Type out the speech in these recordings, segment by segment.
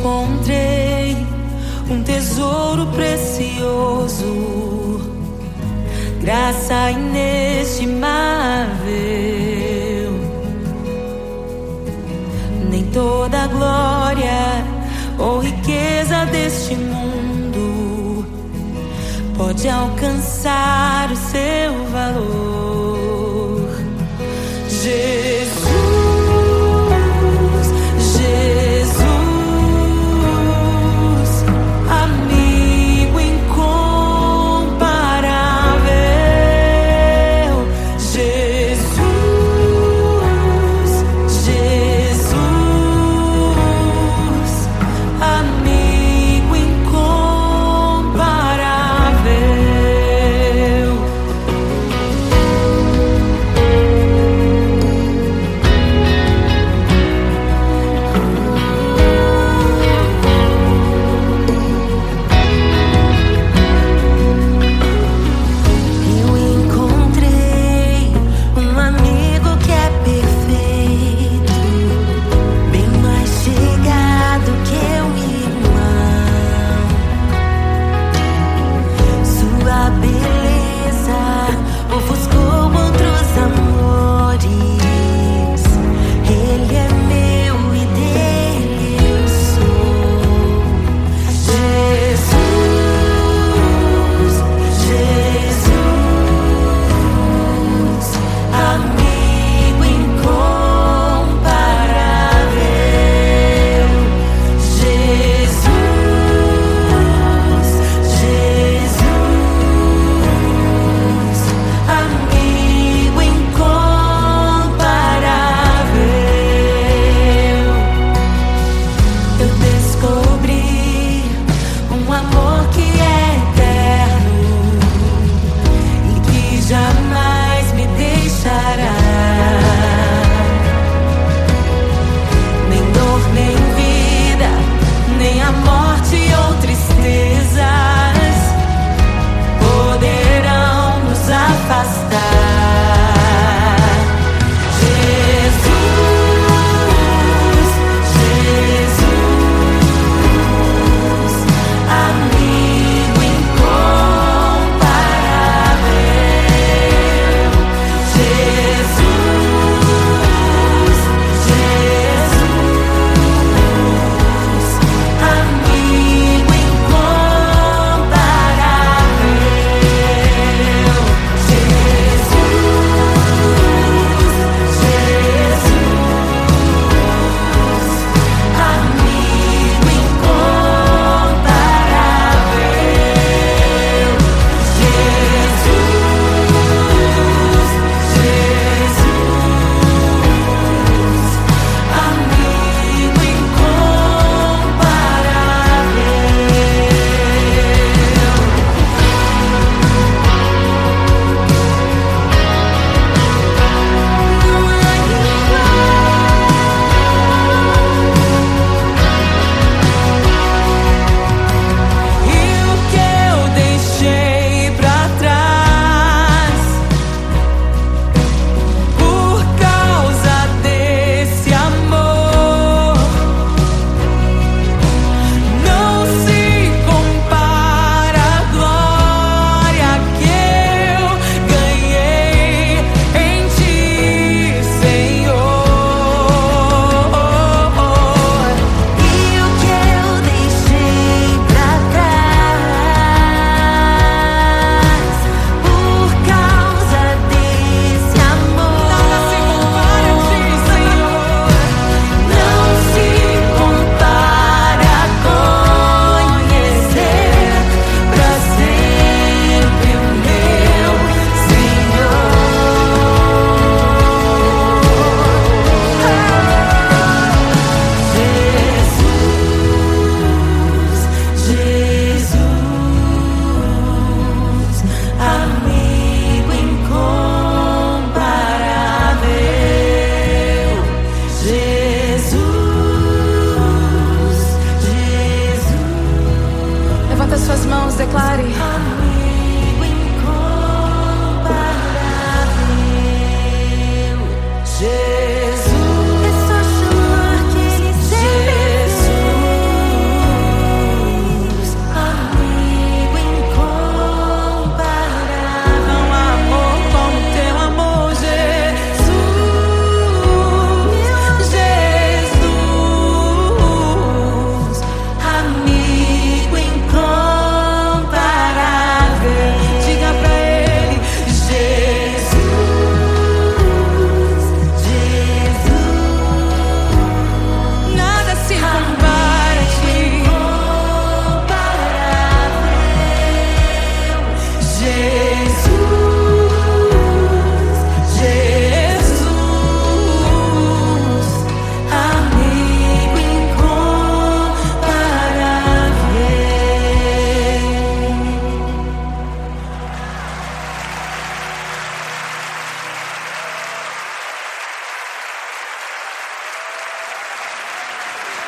encontrei um tesouro precioso, graça inestimável. Nem toda a glória ou riqueza deste mundo pode alcançar o seu valor. Jesus, Jesus, amigo incomparável. Jesus, Jesus, amigo incomparável.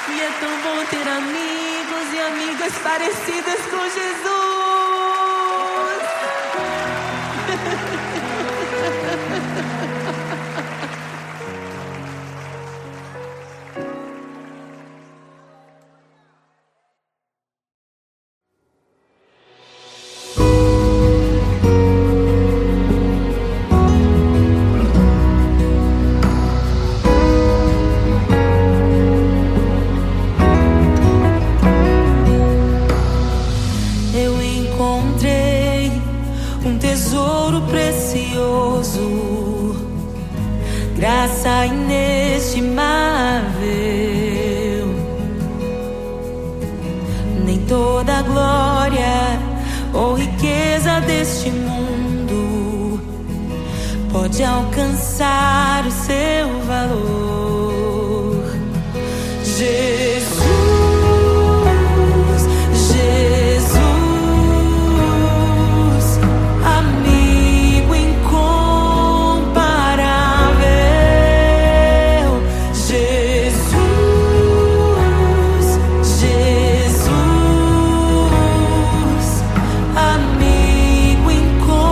E é tão bom ter amigos e amigas parecidas com Jesus. Eu encontrei um tesouro precioso, graça inestimável. Nem toda a glória ou riqueza deste mundo pode alcançar o seu valor. Jesus, Jesus, amigo incomparável. Jesus, Jesus, amigo incomparável.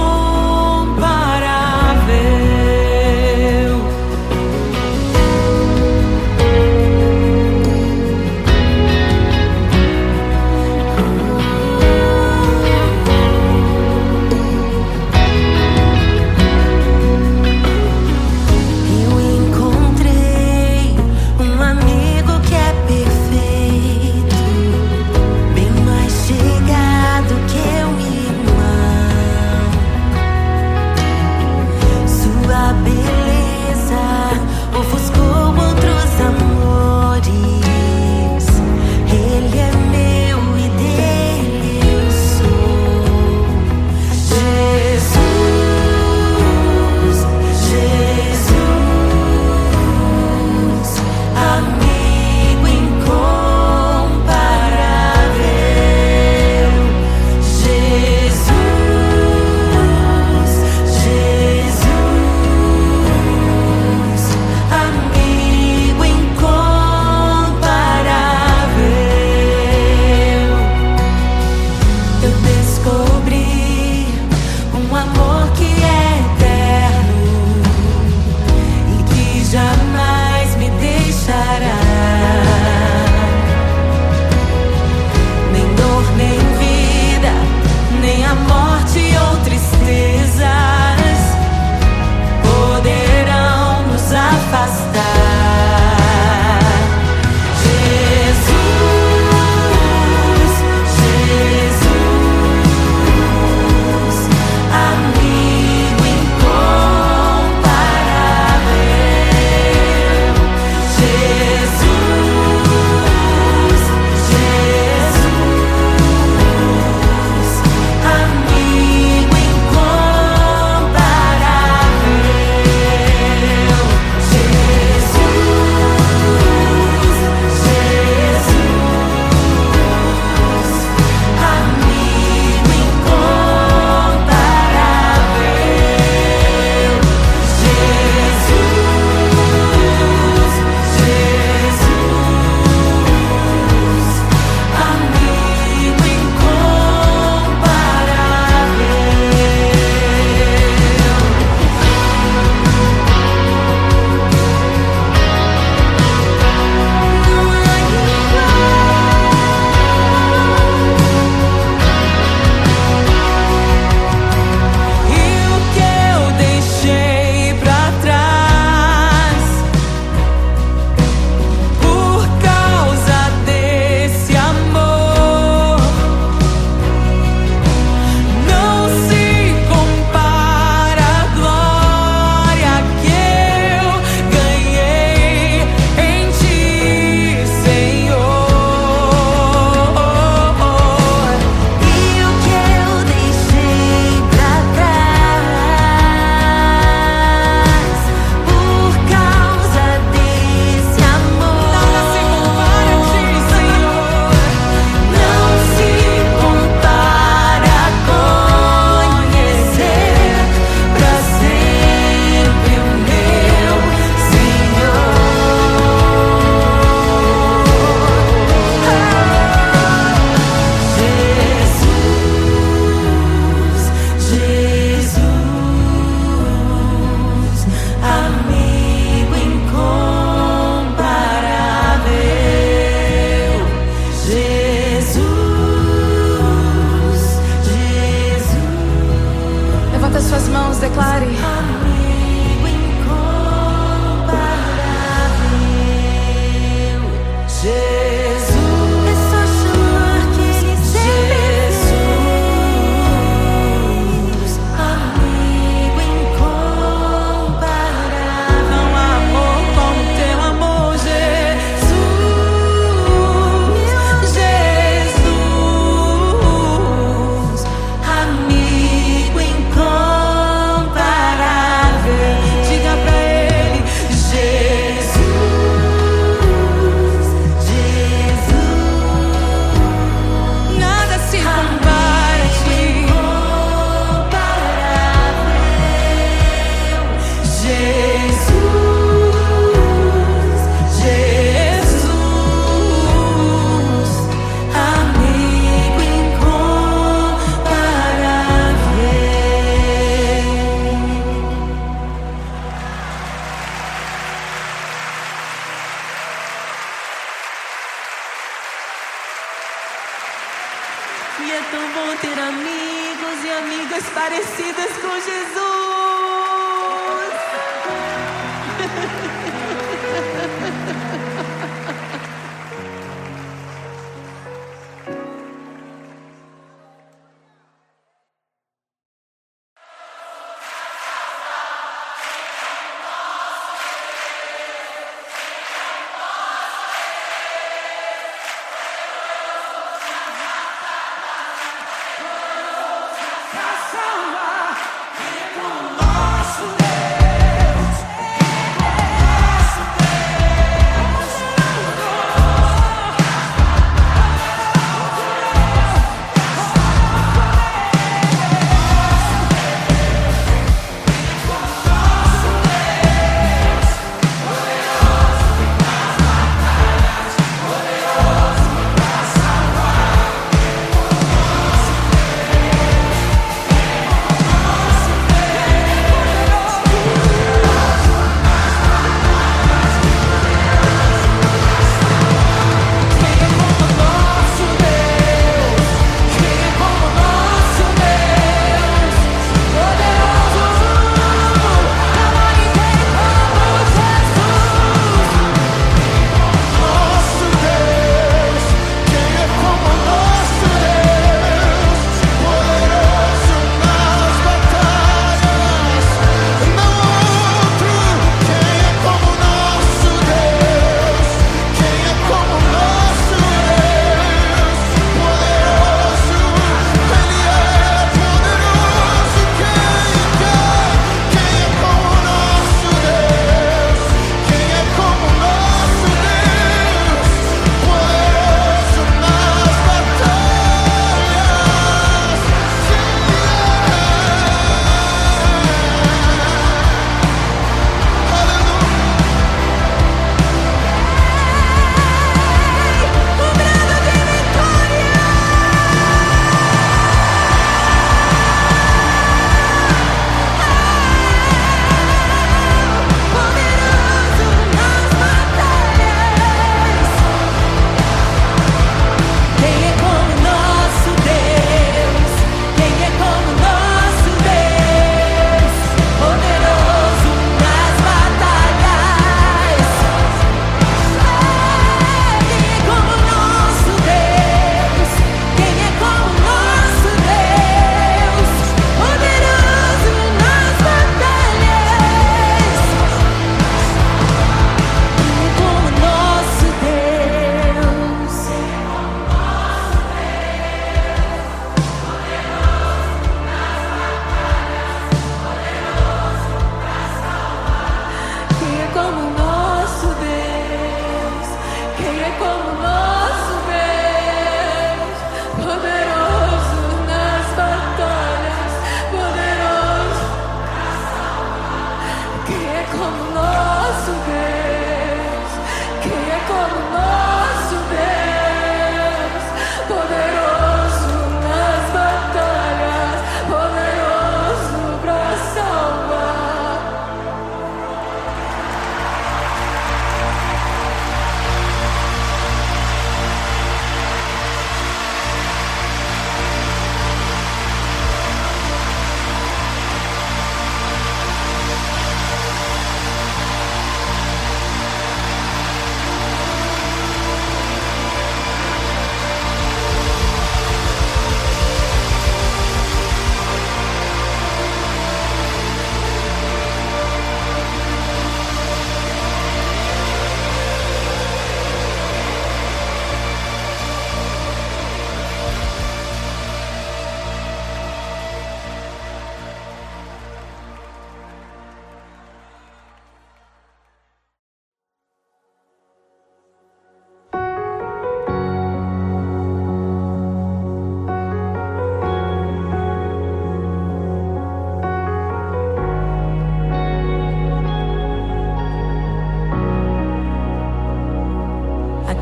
E é tão bom ter amigos e amigas parecidas com Jesus.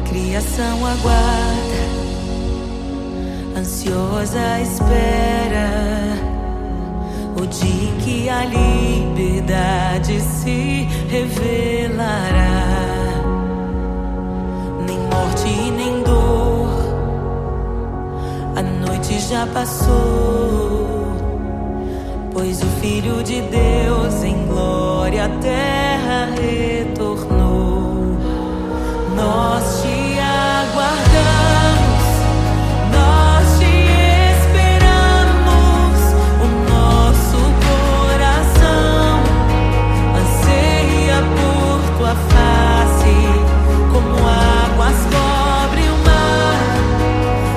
Criação aguarda, ansiosa espera o dia em que a liberdade se revelará. Nem morte nem dor, a noite já passou, pois o Filho de Deus em glória à terra retornou. Nós te aguardamos, nós te esperamos. O nosso coração anseia por tua face, como águas cobre o mar.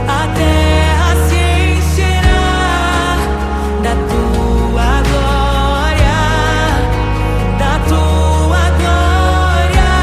A terra se encherá da tua glória, da tua glória.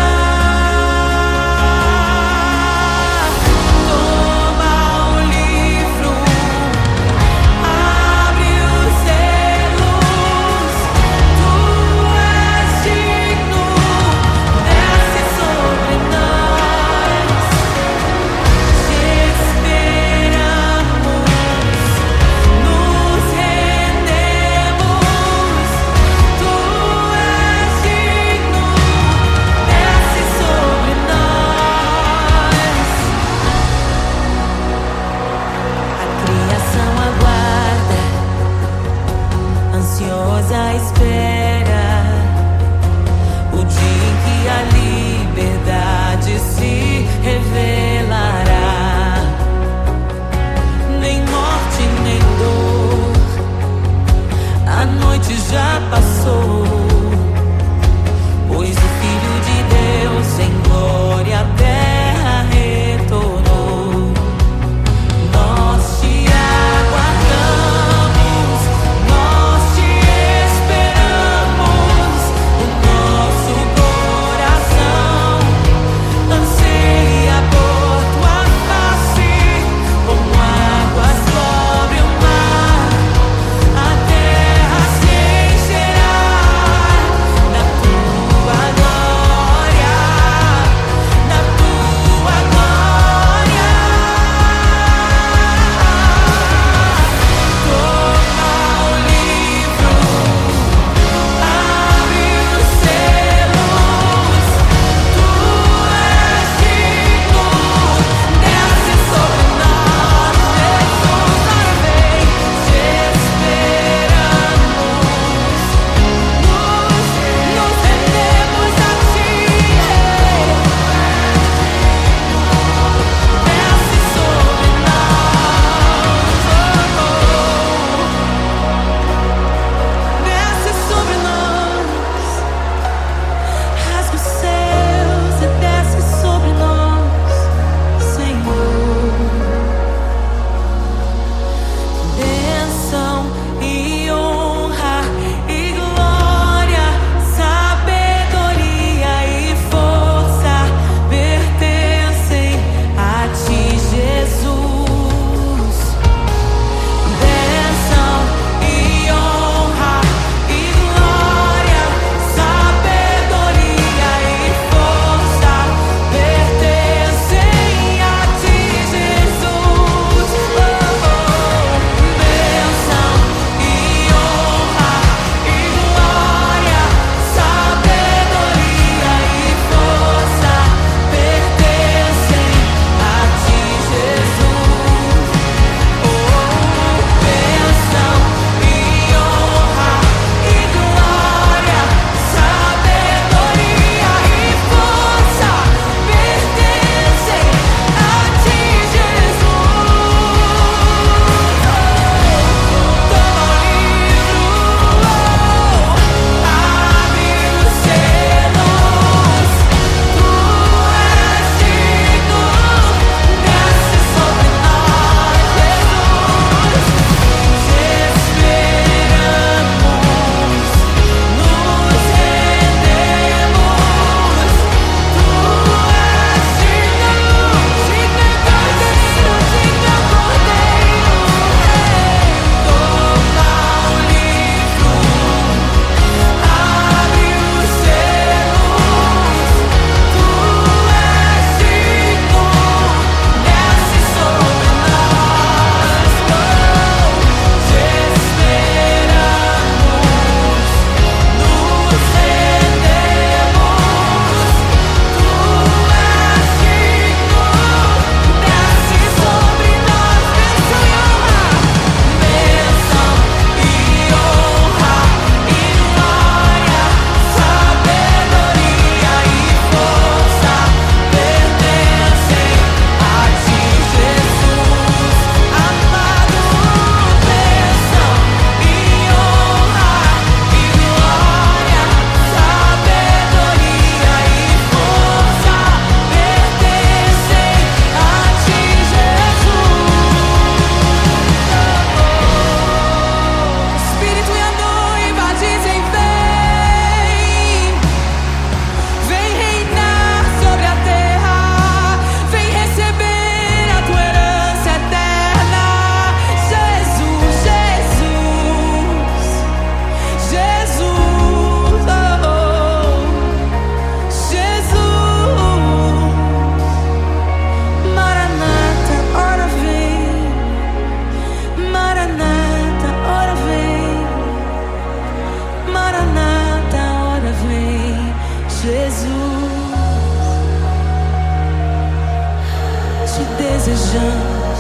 desejamos.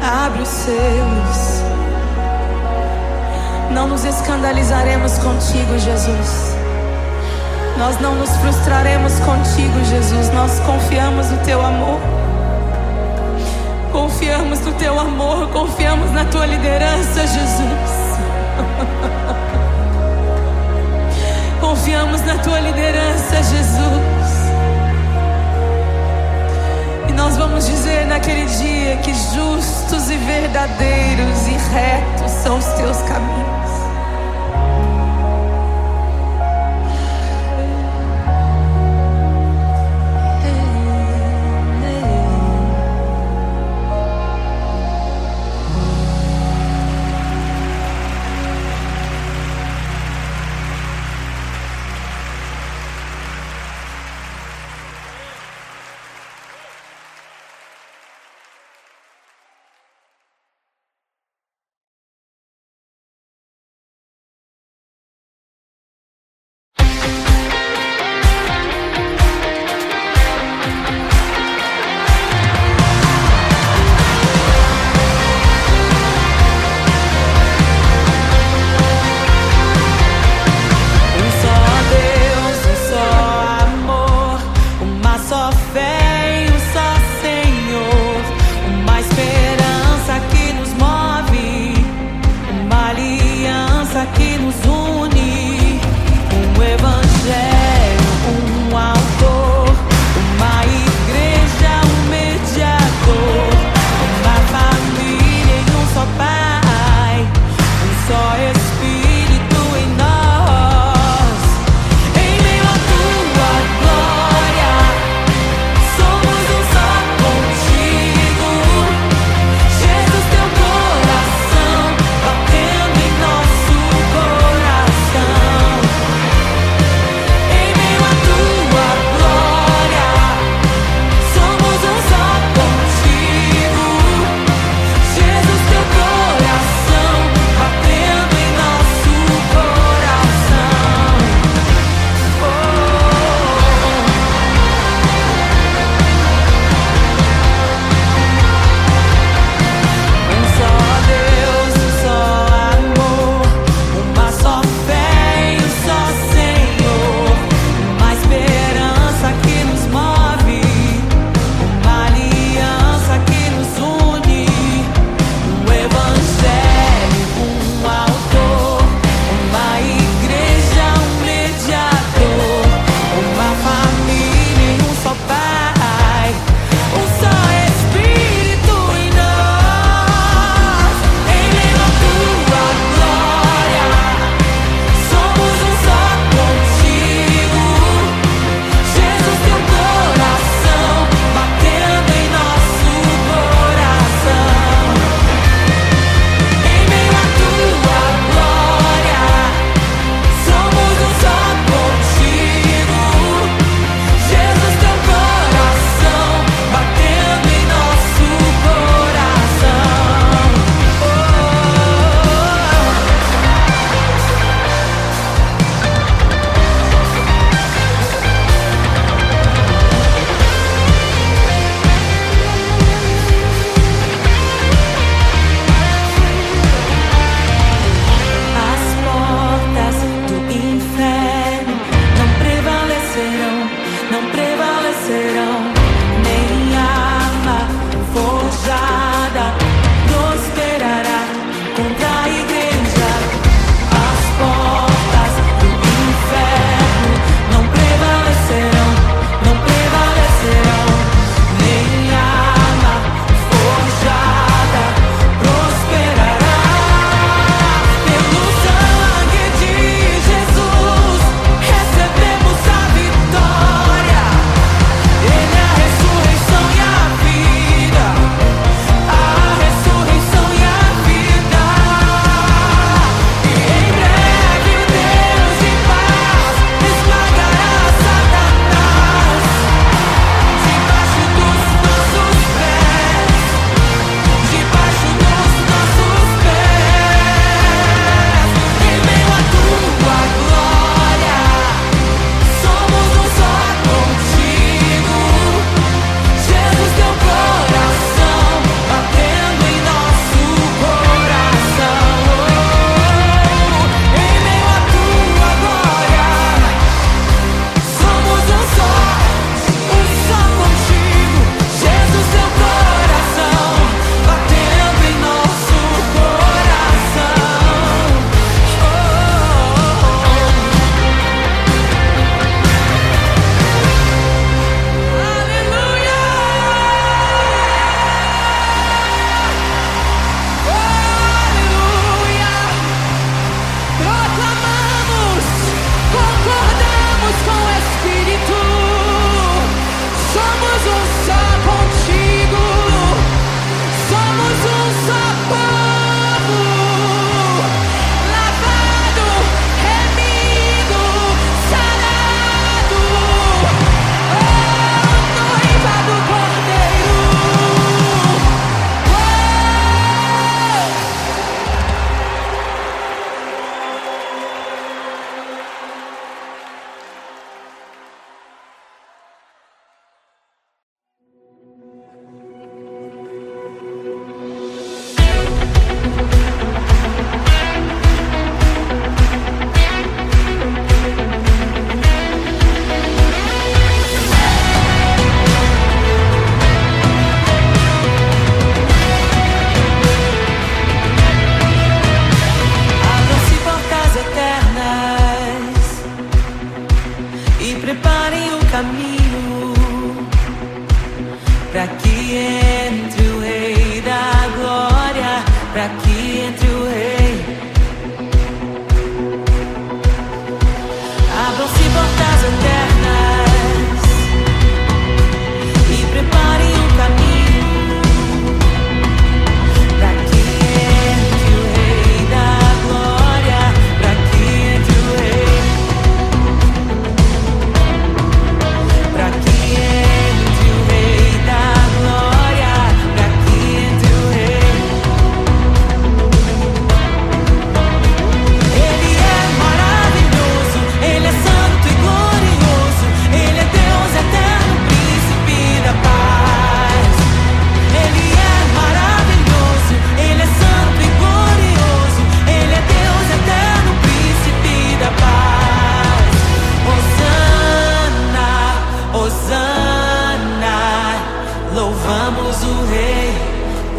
Abre os selos. Não nos escandalizaremos contigo, Jesus. Nós não nos frustraremos contigo, Jesus. Nós confiamos no teu amor. Confiamos no teu amor. Confiamos na tua liderança, Jesus. Confiamos na tua liderança, Jesus. E nós vamos dizer naquele dia que justos e verdadeiros e retos são os teus caminhos. para que entre o Rei da Glória, para que entre o Rei. Abram-se portas eternas e preparem um caminho para que entre o Rei da Glória, para que entre o Rei, para que entre o Rei da Glória, para que entre o Rei. Ele é maravilhoso, Ele é santo e glorioso, Ele é Deus eterno, príncipe da paz. Ele é maravilhoso, Ele é santo e glorioso, Ele é Deus eterno, príncipe da paz. Hosana, Hosana, louvamos o Rei,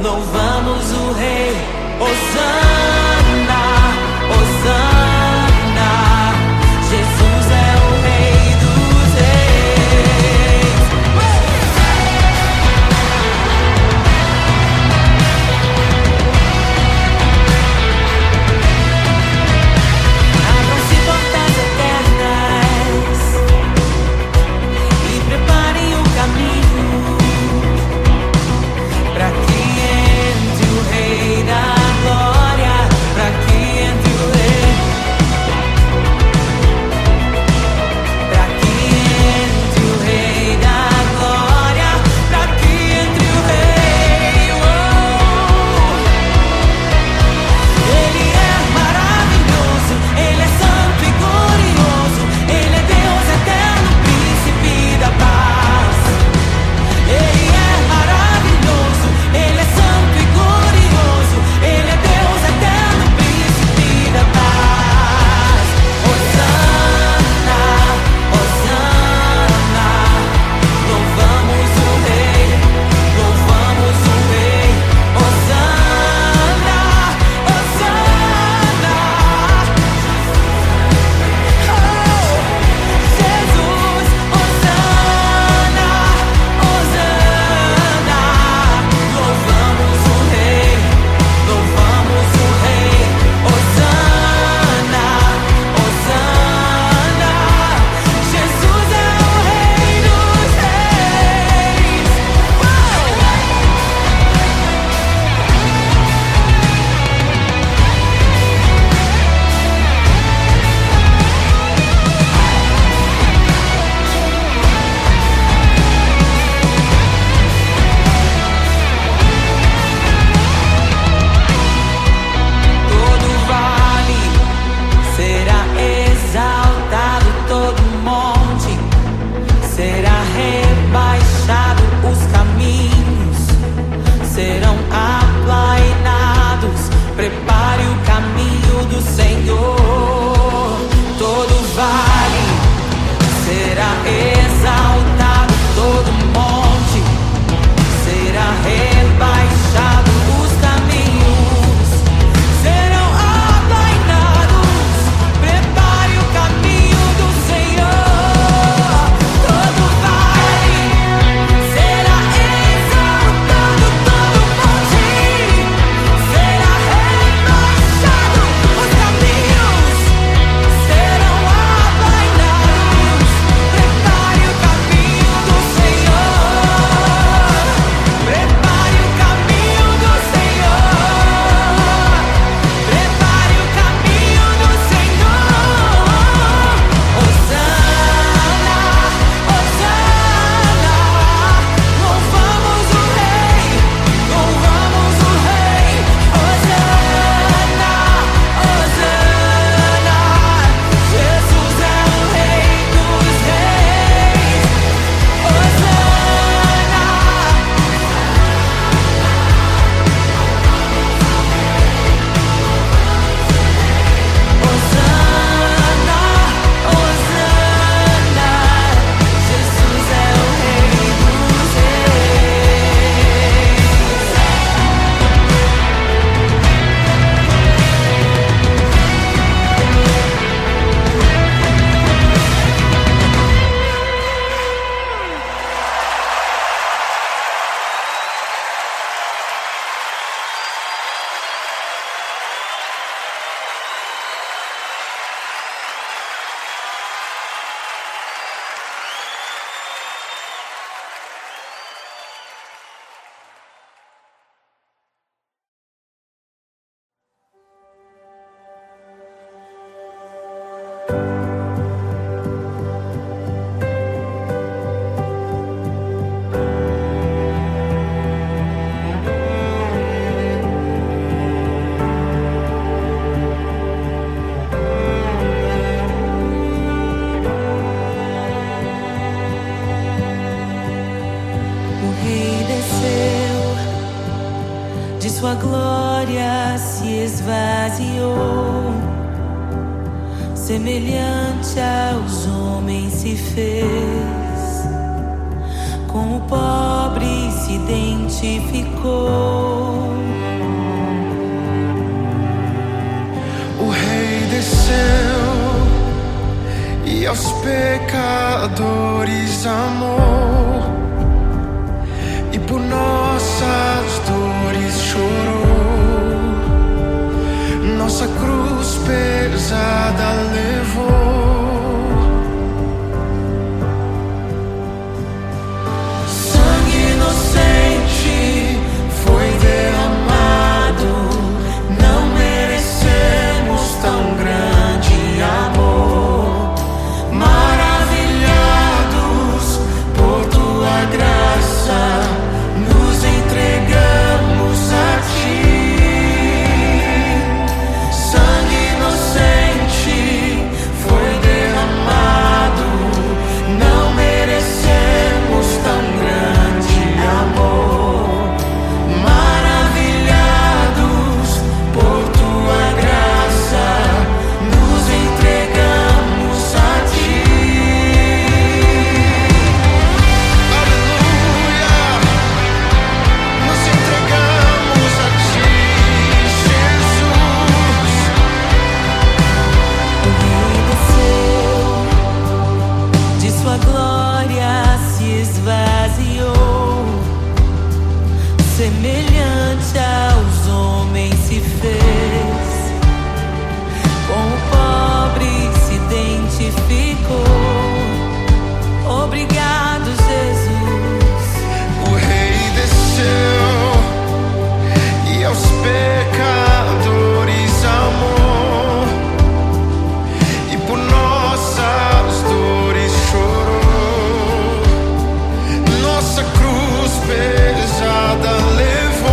louvamos o Rei. Hosana, Hosana, Jesus é o Rei dos Reis. Abram-se portas eternas e preparem o caminho para que entre o Rei da Glória, de sua glória se esvaziou, semelhante aos homens se fez, com o pobre se identificou. O Rei desceu e aos pecadores amou, e por nossas dores chorou, nossa cruz pesada levou. Sangue inocente foi derramado, não merecemos tão grande amor. Maravilhados por tua graça, nos entregamos a ti. Sangue inocente foi derramado, não merecemos tão grande amor. Maravilhados por tua graça, nos entregamos a ti. Aleluia, nos entregamos a ti, Jesus. O Rei desceu, de sua glória se esvaziou, semelhante aos homens se fez, com o pobre se identificou. Obrigado, Jesus. O Rei desceu e aos pecadores amou, e por nossas dores chorou, nossa cruz pesada levou.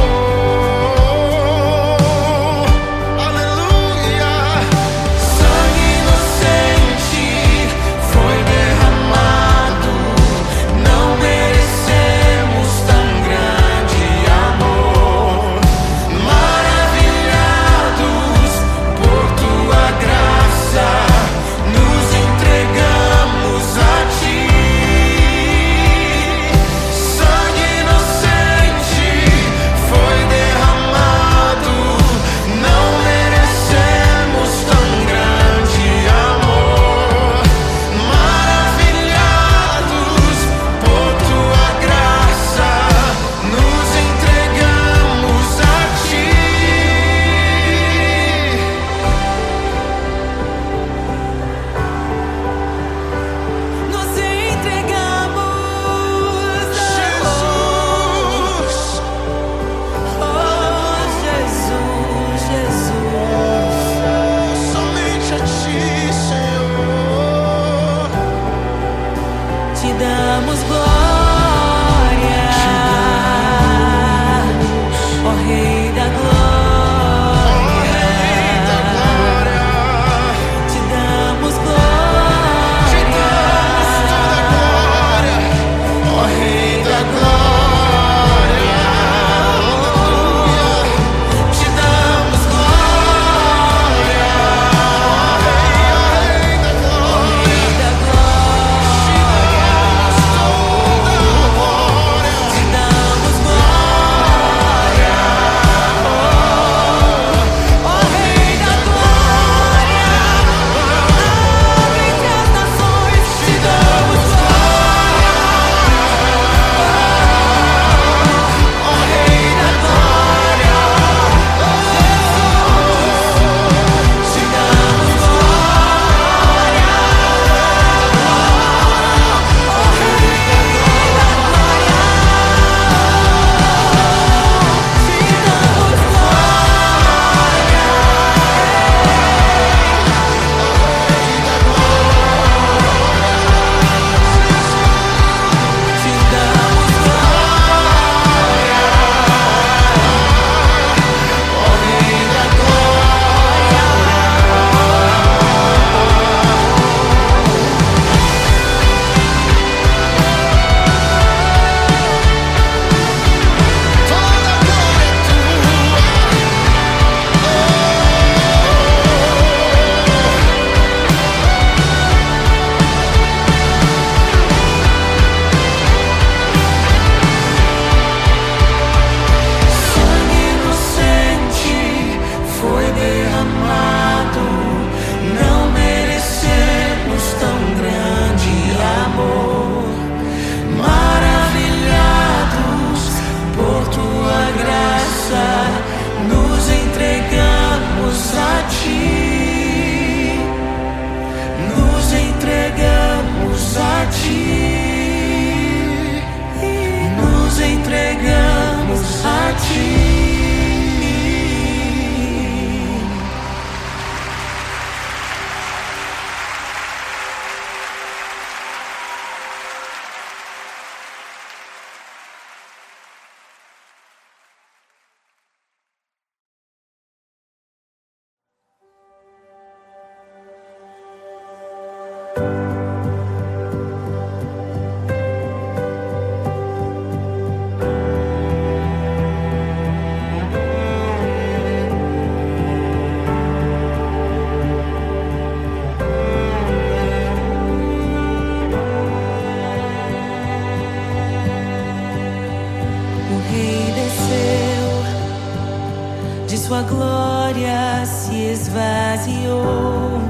de sua glória se esvaziou,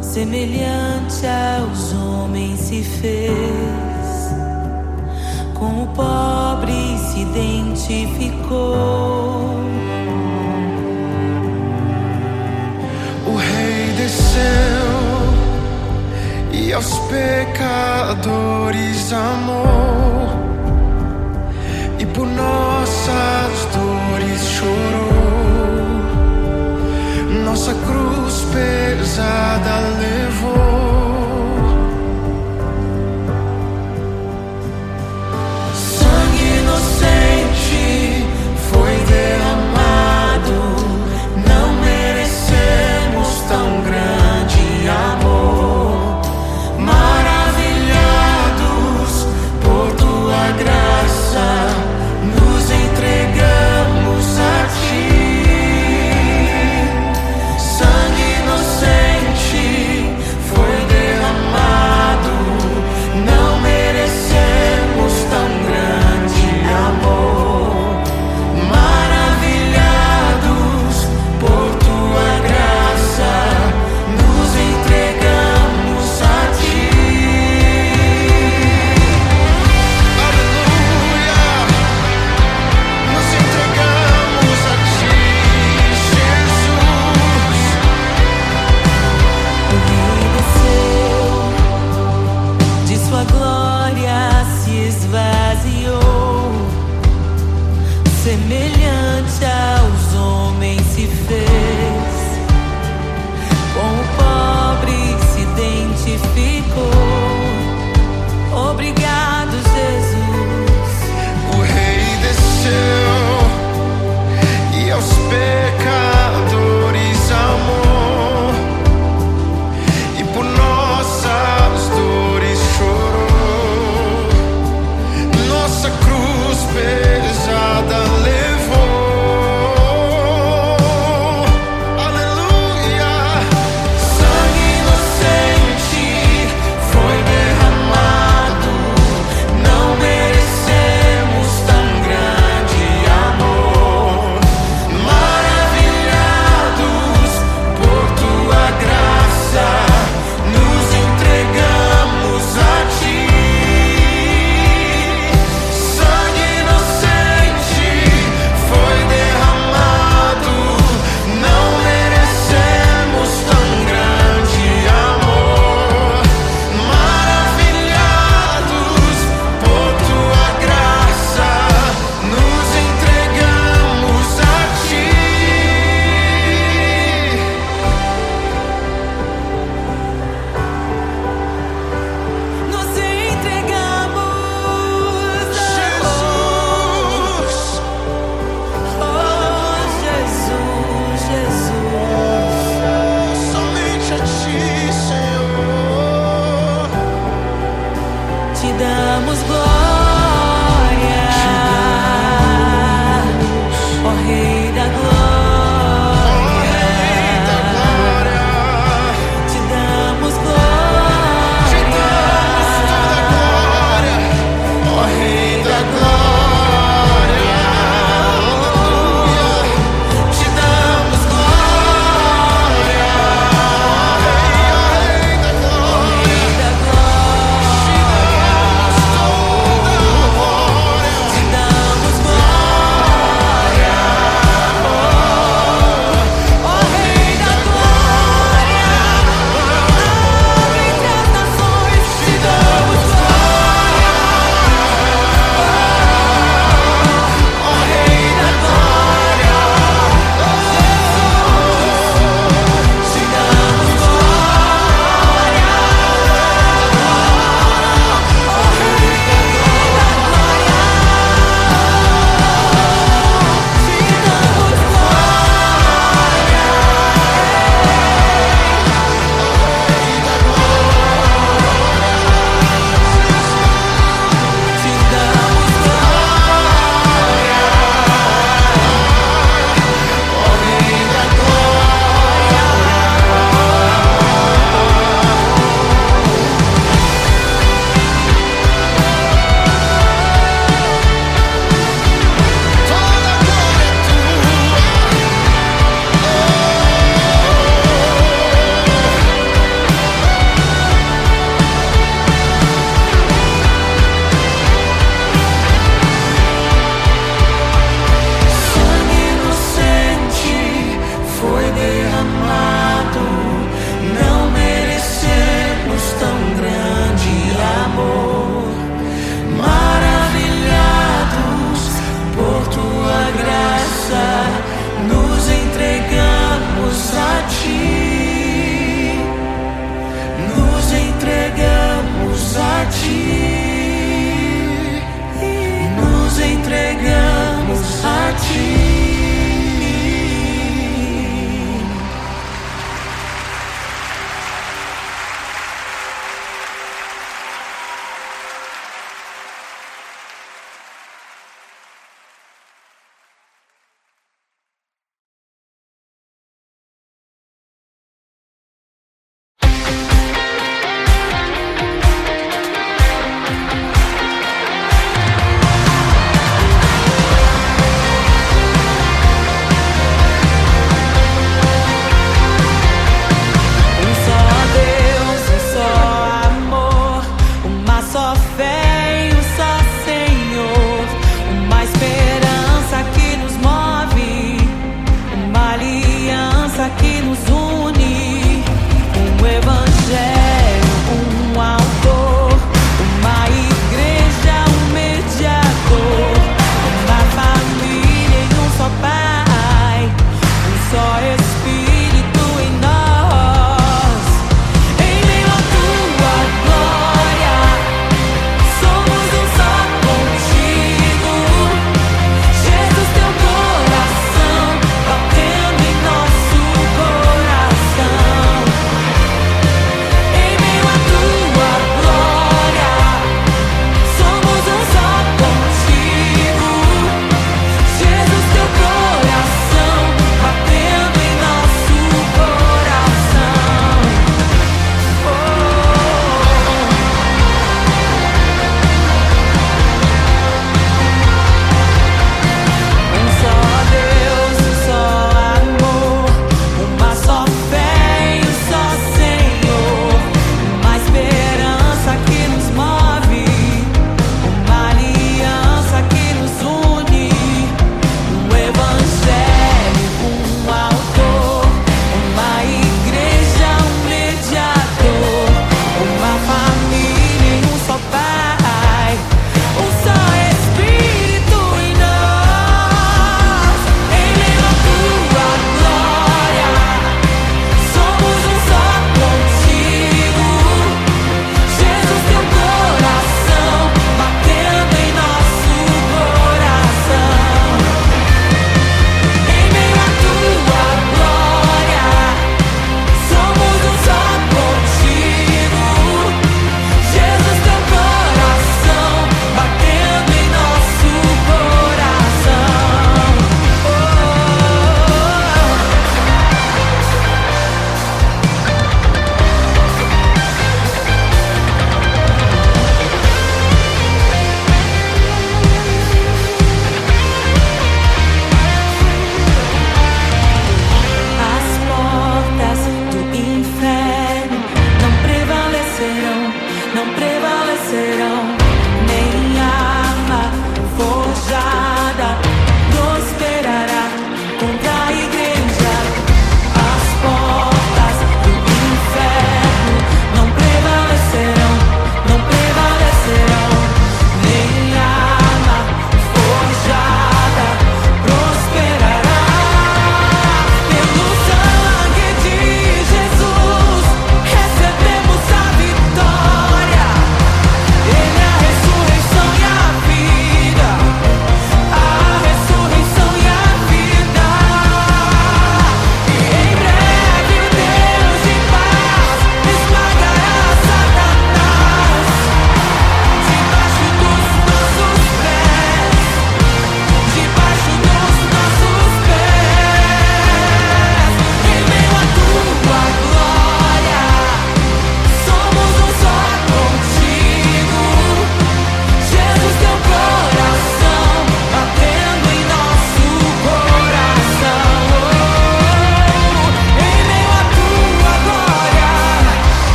semelhante aos homens se fez, com o pobre se identificou. O Rei desceu e aos pecadores amou, e por nossas dores chorou, nossa cruz pesada levou. Sangue inocente foi derramado, não merecemos tão grande amor. Maravilhados por tua graça, nos entregamos a ti. Sangue inocente foi derramado, não merecemos tão grande amor. Maravilhados por tua graça, nos entregamos a ti. Aleluia, nos entregamos a ti, Jesus. O Rei desceu, de sua glória se esvaziou, semelhante aos homens se fez, com o pobre se identificou. Obrigado, Jesus. O Rei desceu e aos pecadores amou, e por nossas dores chorou, nossa cruz pesada levou. Aleluia. Sangue inocente foi derramado, não merecemos tão grande amor. Maravilhados por tua graça, nos entregamos a ti. Sangue inocente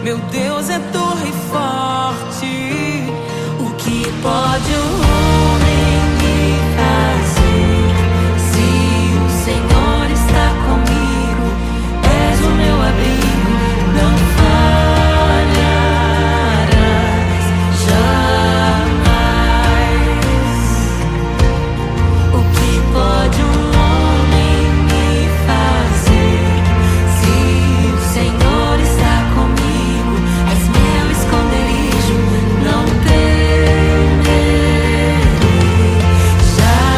Meu Deus é torre forte. O que pode o homem me fazer? Se o Senhor está comigo, és o meu abrigo, não falharás jamais. O que pode um homem me fazer? Se o Senhor está comigo, és meu esconderijo, não temerei jamais.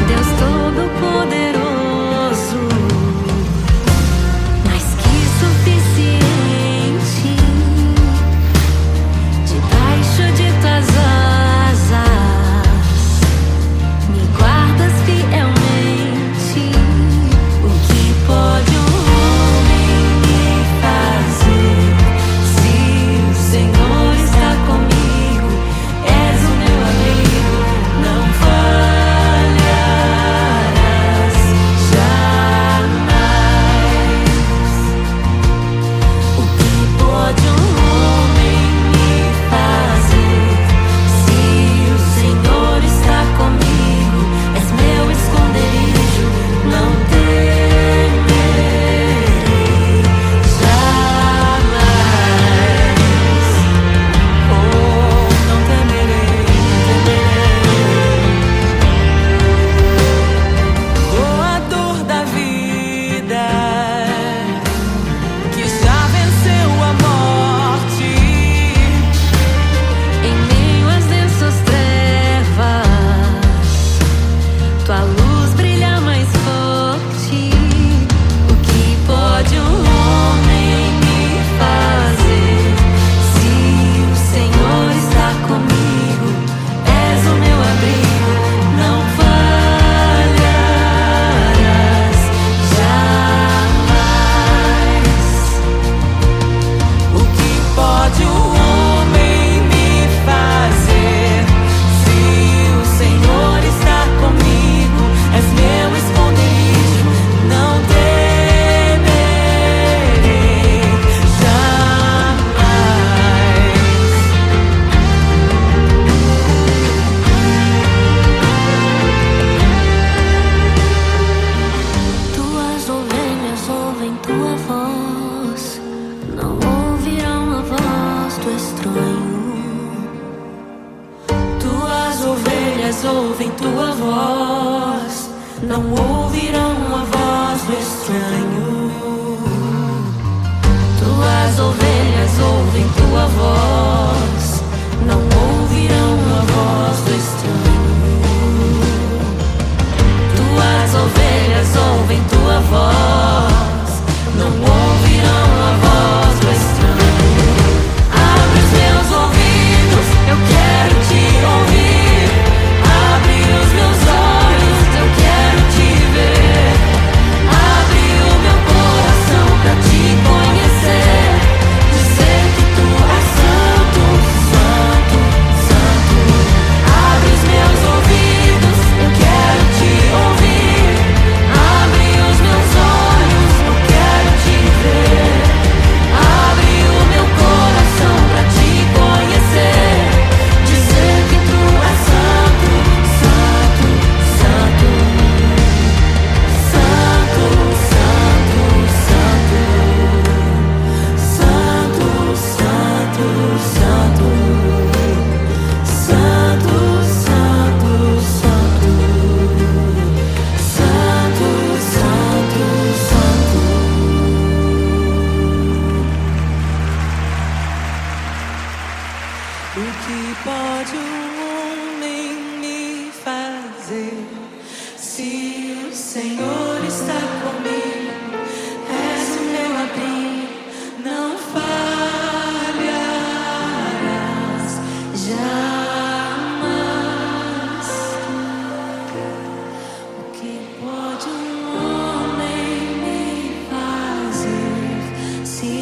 Deus Todo-Poderoso, mais que suficiente, debaixo de tuas asas me guardas fielmente. O que pode um homem me fazer? Se o Senhor está comigo, és o meu amigo, não falharás jamais. O que pode um homem me fazer? Se o Senhor está comigo, és meu esconderijo, não temerei jamais. Oh, não temerei, temerei. Doador da vida, que já venceu a morte, em meio às densas trevas, tua luz brilha mais forte. O que pode um homem me fazer? Se o Senhor está comigo, és o meu abrigo, não falharás jamais. O que pode um homem me fazer? Se o Senhor está comigo, és meu esconderijo, não temerei jamais. Tuas ovelhas ouvem tua voz, não ouvirão a voz do estranho. Tuas ovelhas ouvem tua voz, não ouvirão a voz do estranho. Tuas ovelhas ouvem tua voz, não ouvirão a voz do estranho. Tuas ovelhas ouvem tua voz, não ouvirão a voz do estranho. Abre os meus ouvidos, eu quero te ouvir. Abre os meus olhos, eu quero te ver. Abre o meu coração pra te conhecer. Dizer que tu és santo, santo, santo. Abre os meus ouvidos, eu quero te ouvir. Abre os meus olhos, eu quero te ver. Abre o meu coração pra te conhecer. Dizer que tu és santo, santo, santo. Santo, santo, santo. Santo, santo, santo. Santo, santo, santo. Santo, santo, santo. O que pode um homem me fazer? Se o Senhor está comigo, és o meu abrigo, não falharás jamais. O que pode um homem me fazer? Se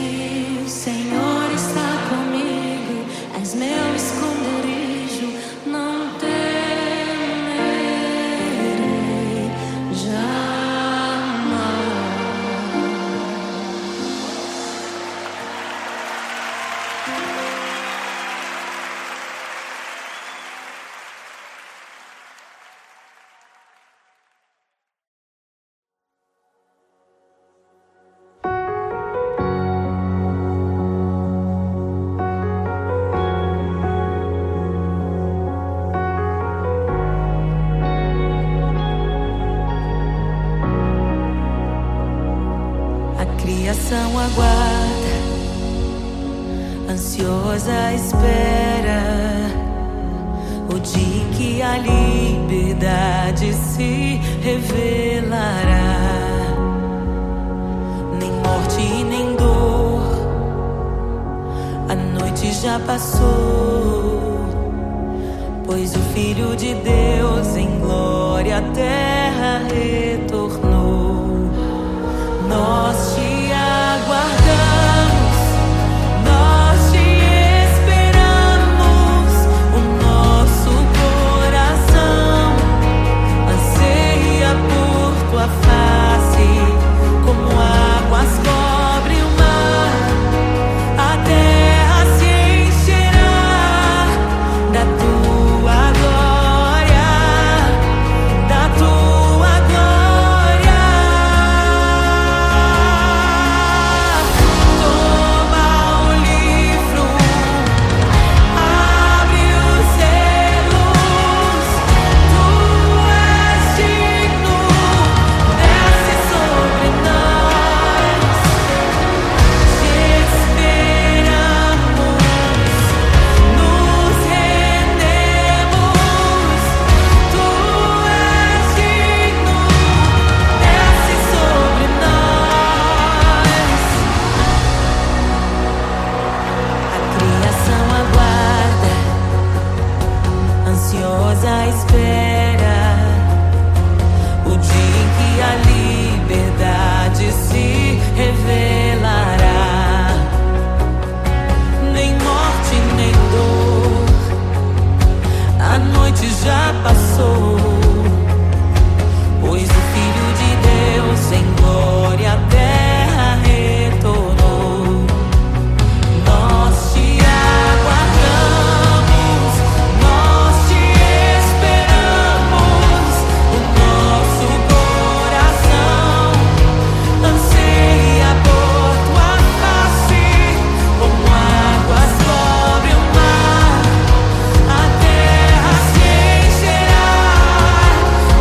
o Senhor está comigo, és meu esconderijo, não temerei criação aguarda, ansiosa espera o dia em que a liberdade se revelará. Nem morte e nem dor, a noite já passou, pois o Filho de Deus em glória à terra retornou. Nós te aguardamos, nós te esperamos. O nosso coração anseia por tua face, como águas cobrem o mar. A terra se encherá da tua glória, da tua glória. Toma o livro, abre os selos. Tu és digno, desce sobre nós. Te esperamos, nos rendemos. Tu és digno, desce sobre nós. A criação aguarda, ansiosa espera o dia em que a liberdade se revelará. Nem morte, nem dor, a noite já passou, pois o Filho de Deus em glória à terra retornou. Nós te aguardamos, nós te esperamos. O nosso coração anseia por tua face, como águas cobrem o mar. A terra se encherá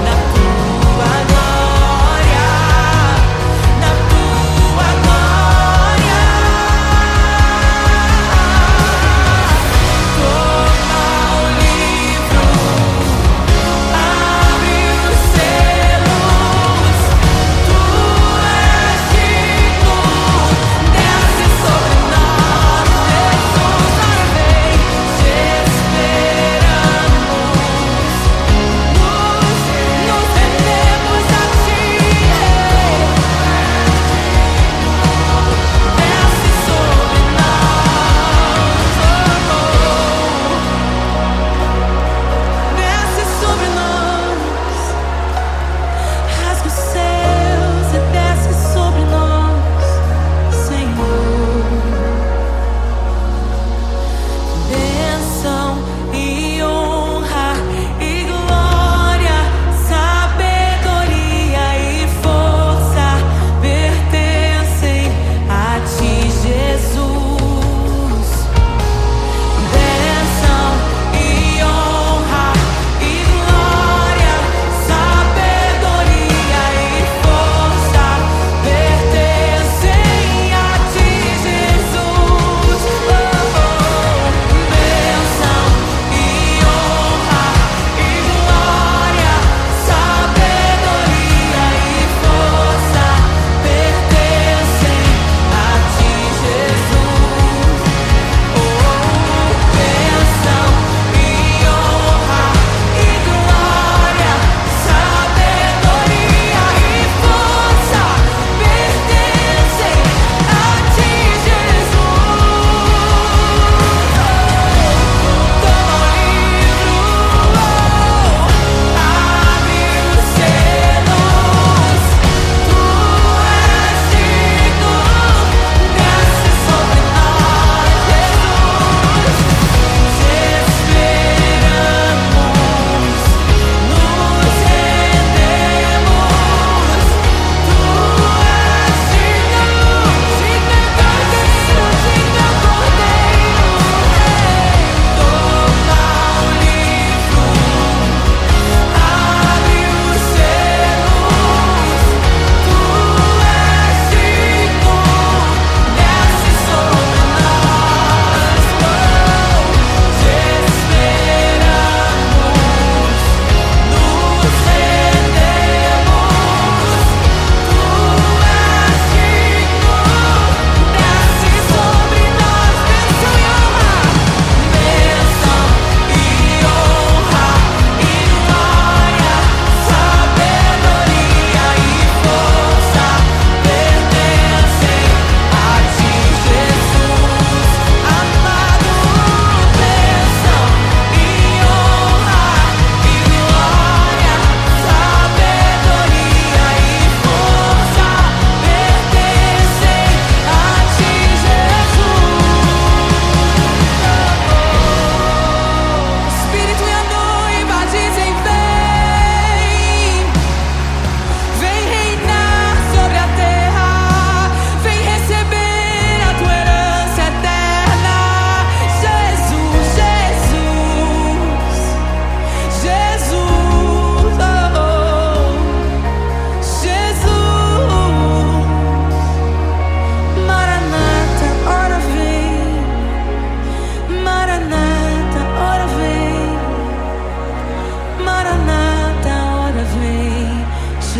da tua glória,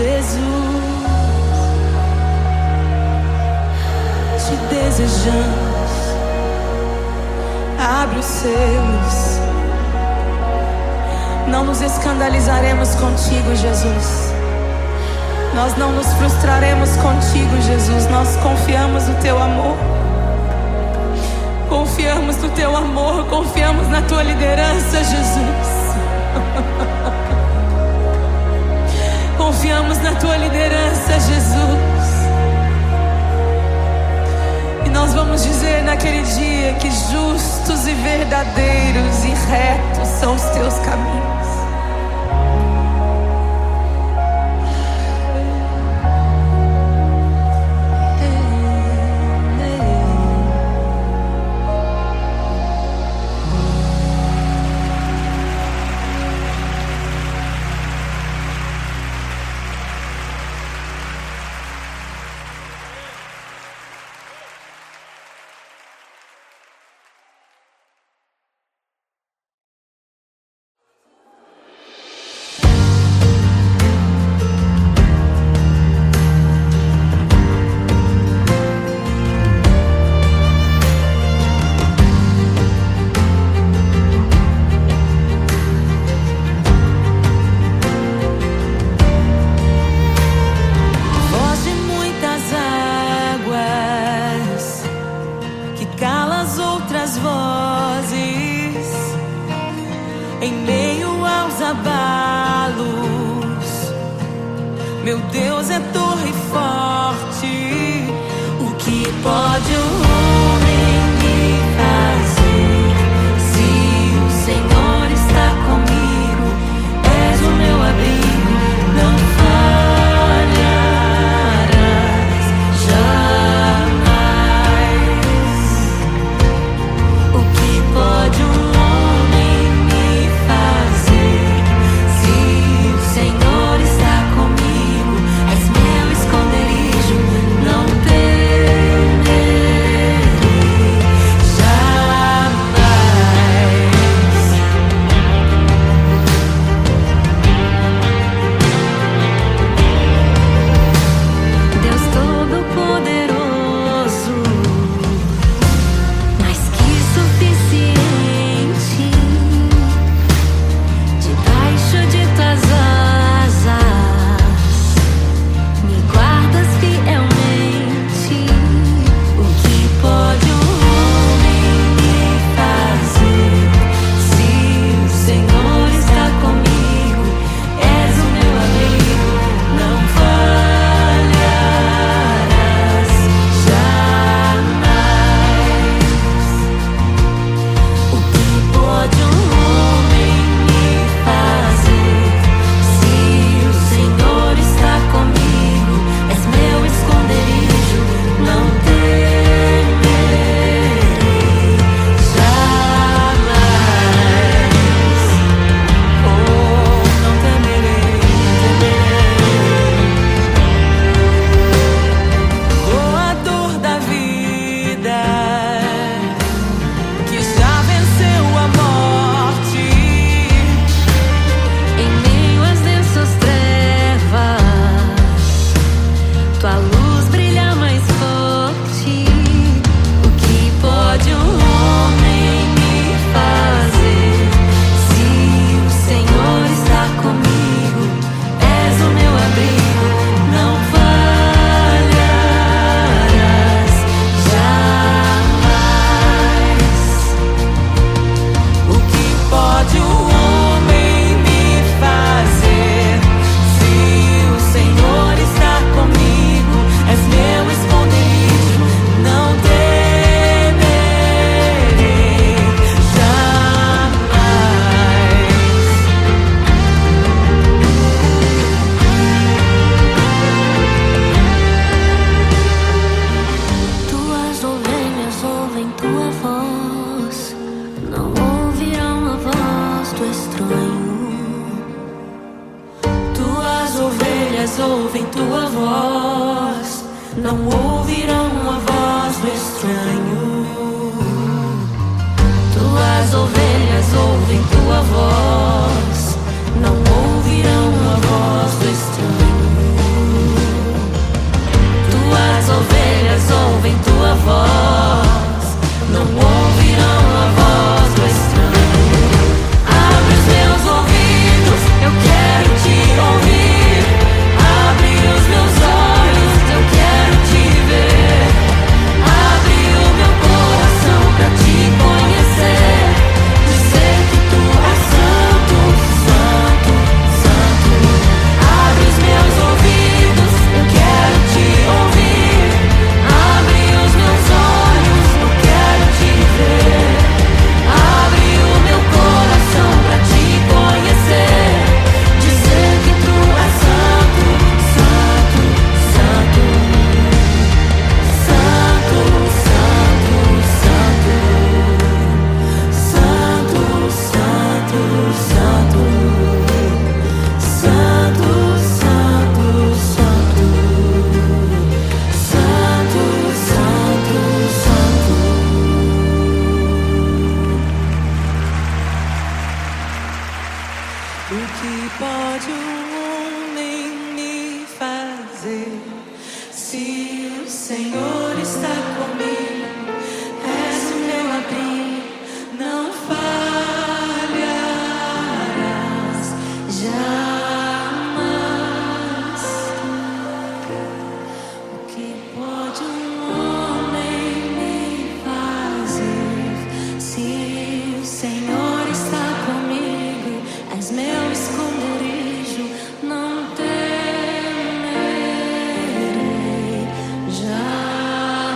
Jesus, te desejamos. Abre os seus. Não nos escandalizaremos contigo, Jesus. Nós não nos frustraremos contigo, Jesus. Nós confiamos no teu amor. Confiamos no teu amor. Confiamos na tua liderança, Jesus. Confiamos na tua liderança, Jesus. E nós vamos dizer naquele dia que justos e verdadeiros e retos são os teus caminhos. Em meio aos abalos, meu Deus é torre forte. O que pode o homem me fazer? Se o Senhor está comigo, és o meu abrigo, não falharás jamais. O que pode um ouvem tua voz, não ouvirão a voz do estranho. Tuas ovelhas ouvem tua voz, não ouvirão a voz do estranho. que pode um homem me fazer? Se o Senhor está comigo, és o meu abrigo, não falharás jamais. O que pode um homem me fazer? Se o Senhor está comigo, és meu esconderijo, não temerei jamais.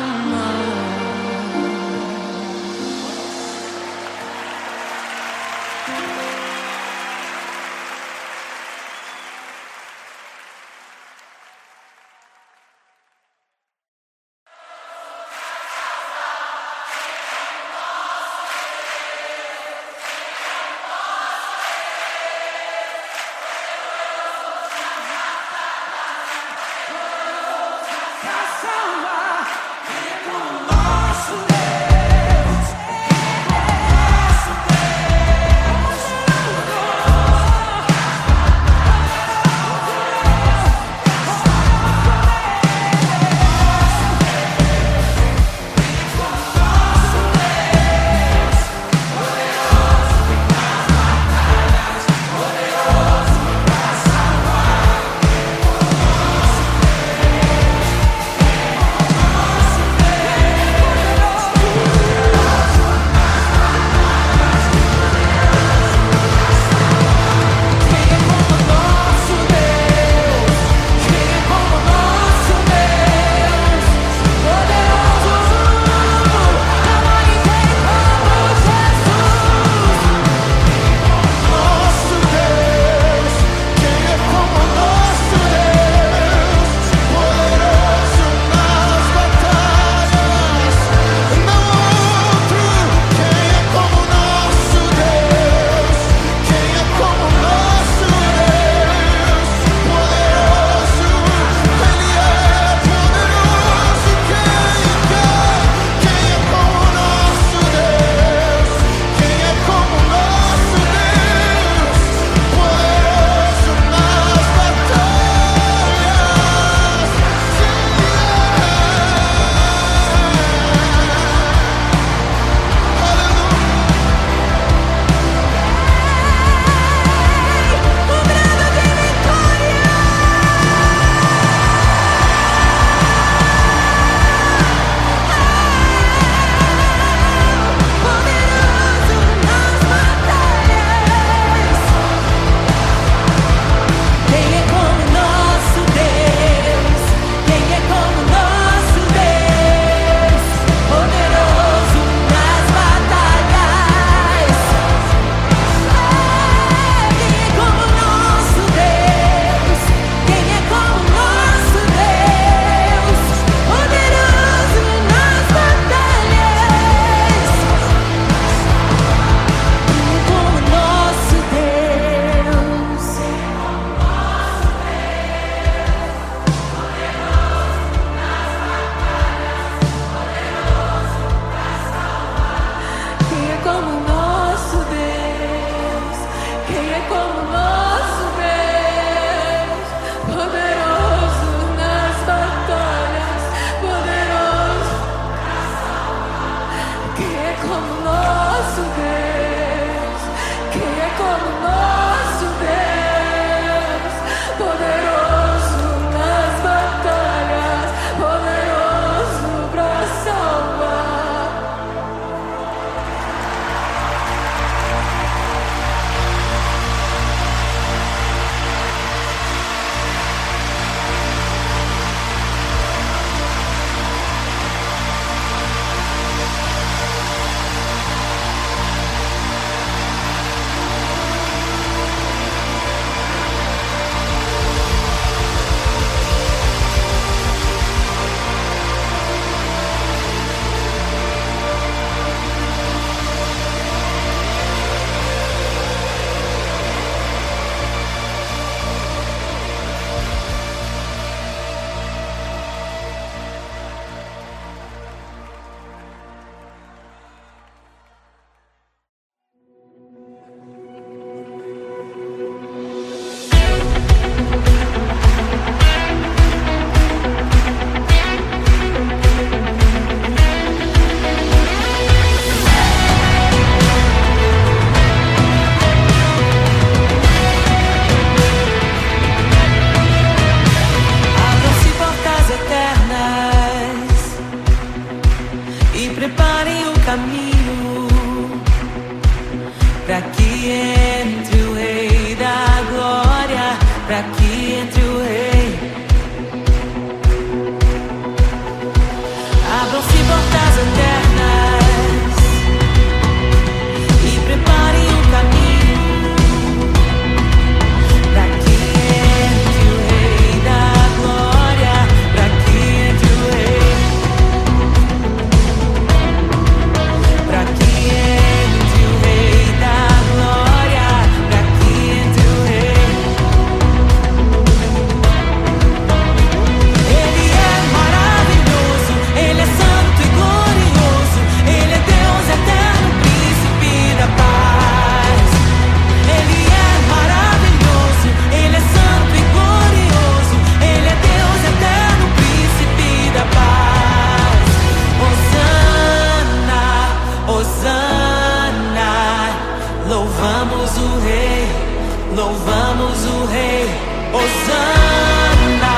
louvamos o Rei. Hosana,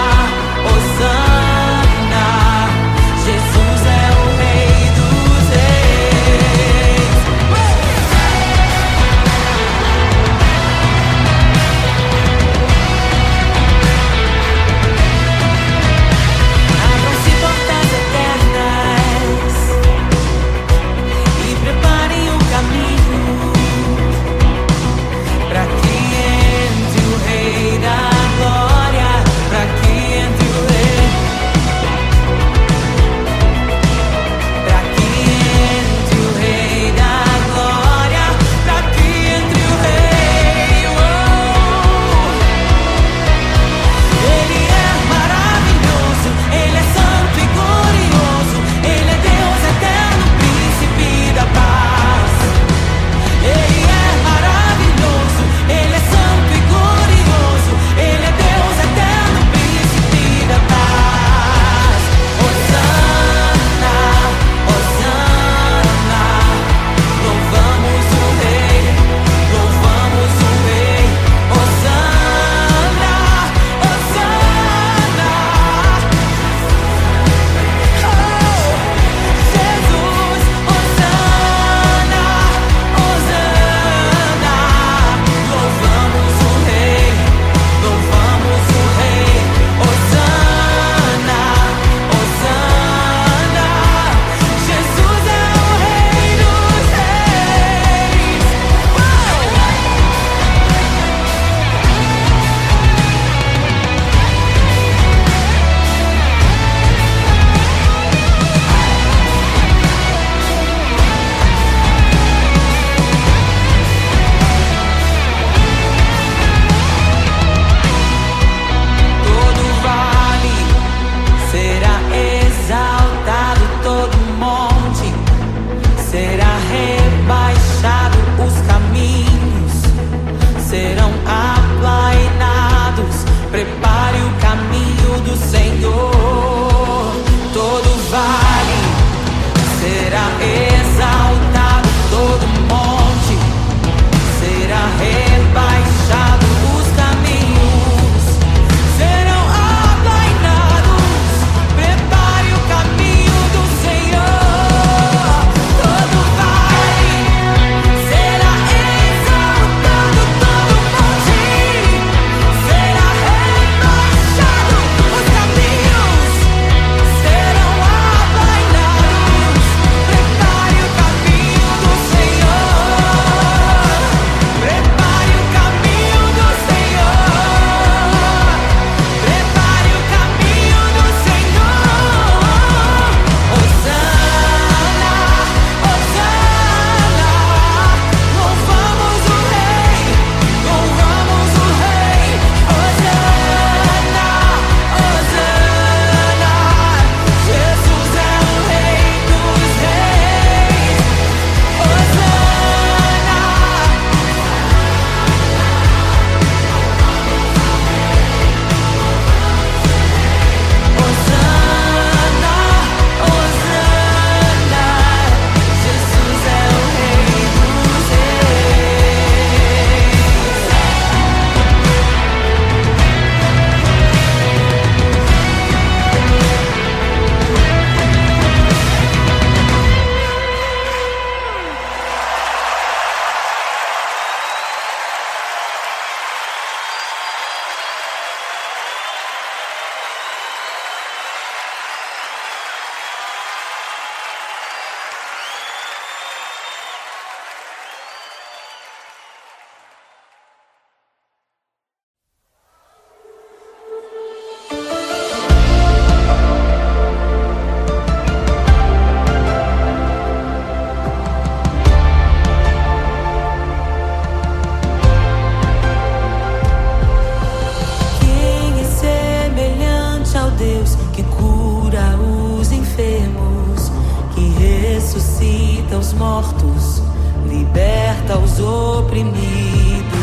Hosana, Jesus é o Rei dos Reis. Abram-se portas eternas e preparem o caminho para que entre o Rei da Glória, para que entre o Rei, para que entre o Rei da Glória, para que entre o Rei. Ele é maravilhoso, Ele é santo e glorioso, Ele é Deus eterno, príncipe da paz. Ele é maravilhoso, Ele é santo e glorioso, Ele é Deus eterno, príncipe da paz. Hosana, Hosana, louvamos o Rei, louvamos o Rei. Hosana, Hosana, oh, Jesus, Hosana, Hosana, louvamos o Rei, louvamos o Rei. Hosana, Hosana, Jesus é o Rei dos Reis. Todo vale será exaltado, todo monte será rebaixado, os caminhos serão aplainados. Prepare o caminho do Senhor. Todo vale será exaltado, todo monte será rebaixado, os caminhos serão aplainados. Prepare o caminho do Senhor. Todo vale será exaltado, todo monte será rebaixado, os caminhos serão aplainados. Prepare o caminho do Senhor. Prepare o caminho do Senhor. Prepare o caminho do Senhor. Hosana, Hosana, louvamos o Rei, louvamos o Rei. Hosana, Hosana, Jesus é o Rei dos Reis. Hosana, Hosana, Hosana, Jesus é o Rei dos Reis. Quem é semelhante ao Deus que cura os enfermos, que ressuscita os mortos, liberta os oprimidos?